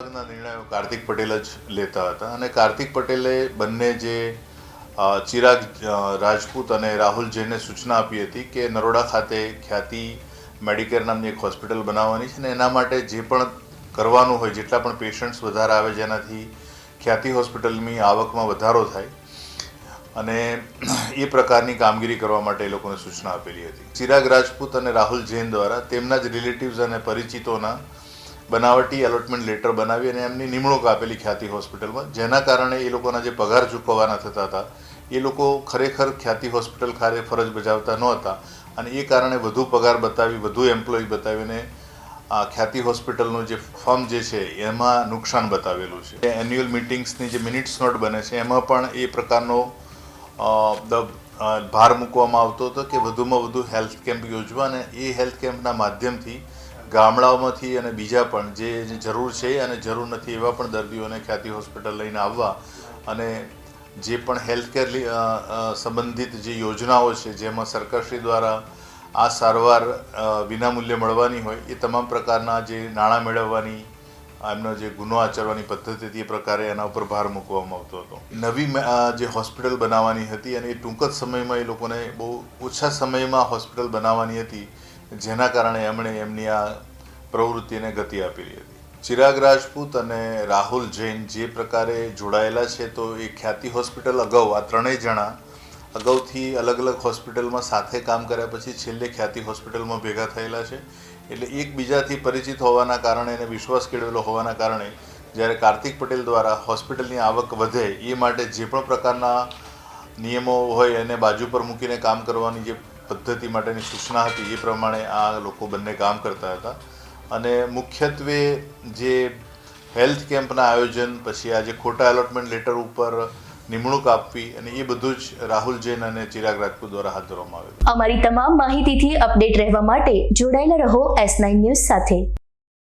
ના નિર્ણયો કાર્તિક પટેલ જ લેતા હતા અને કાર્તિક પટેલે બંને જે ચિરાગ રાજપૂત અને રાહુલ જૈનને સૂચના આપી હતી કે નરોડા ખાતે ખ્યાતિ મેડિકેર નામની એક હોસ્પિટલ બનાવવાની છે અને એના માટે જે પણ કરવાનું હોય, જેટલા પણ પેશન્ટ્સ વધારે આવે જેનાથી ખ્યાતિ હોસ્પિટલની આવકમાં વધારો થાય અને એ પ્રકારની કામગીરી કરવા માટે એ લોકોને સૂચના આપેલી હતી. ચિરાગ રાજપૂત અને રાહુલ જૈન દ્વારા તેમના જ રિલેટિવ્સ અને પરિચિતોના બનાવટી એલોટમેન્ટ લેટર બનાવી અને એમની નિમણૂક આપેલી ખ્યાતિ હોસ્પિટલમાં, જેના કારણે એ લોકોના જે પગાર ચૂકવવાના થતા હતા એ લોકો ખરેખર ખ્યાતિ હોસ્પિટલ ખાતે ફરજ બજાવતા નહોતા અને એ કારણે વધુ પગાર બતાવી, વધુ એમ્પ્લોય બતાવીને આ ખ્યાતિ હોસ્પિટલનું જે ફર્મ જે છે એમાં નુકસાન બતાવેલું છે. એન્યુઅલ મિટિંગ્સની જે મિનિટ્સ નોટ બને છે એમાં પણ એ પ્રકારનો ભાર મૂકવામાં આવતો હતો કે વધુમાં વધુ હેલ્થ કેમ્પ યોજવા અને એ હેલ્થ કેમ્પના માધ્યમથી ગામડાઓમાંથી અને બીજા પણ જે જરૂર છે અને જરૂર નથી એવા પણ દર્દીઓને ખ્યાતિ હોસ્પિટલ લઈને આવવા અને જે પણ હેલ્થકેર સંબંધિત જે યોજનાઓ છે જેમાં સરકારશ્રી દ્વારા આ સારવાર વિનામૂલ્યે મળવાની હોય એ તમામ પ્રકારના જે નાણાં મેળવવાની એમનો જે ગુનો આચરવાની પદ્ધતિ હતી એ પ્રકારે એના ઉપર ભાર મૂકવામાં આવતો હતો. નવી જે હોસ્પિટલ બનાવવાની હતી અને એ ટૂંક જ સમયમાં એ લોકોને બહુ ઓછા સમયમાં હોસ્પિટલ બનાવવાની હતી, જેના કારણે એમણે એમની આ પ્રવૃત્તિને ગતિ આપેલી હતી. ચિરાગ રાજપૂત અને રાહુલ જૈન જે પ્રકારે જોડાયેલા છે તો એ ખ્યાતિ હોસ્પિટલ અગાઉ આ ત્રણેય જણા અગાઉથી અલગ અલગ હોસ્પિટલમાં સાથે કામ કર્યા પછી છેલ્લે ખ્યાતિ હોસ્પિટલમાં ભેગા થયેલા છે. એટલે એકબીજાથી પરિચિત હોવાના કારણે અને વિશ્વાસ કેળવેલો હોવાના કારણે જ્યારે કાર્તિક પટેલ દ્વારા હોસ્પિટલની આવક વધે એ માટે જે પણ પ્રકારના નિયમો હોય એને બાજુ પર મૂકીને કામ કરવાની જે પદ્ધતિ માટેની સૂચના હતી એ પ્રમાણે આ લોકો બંને કામ કરતા હતા અને મુખ્યત્વે જે હેલ્થ કેમ્પના આયોજન, પછી આ જે ખોટા એલોટમેન્ટ લેટર ઉપર નિમણૂક આપવી અને એ બધું જ રાહુલ જૈન અને ચિરાગ રાજપૂત દ્વારા હાથ ધરવામાં આવેલું. અમારી તમામ માહિતીથી અપડેટ રહેવા માટે જોડાયેલા રહો S9 ન્યૂઝ સાથે.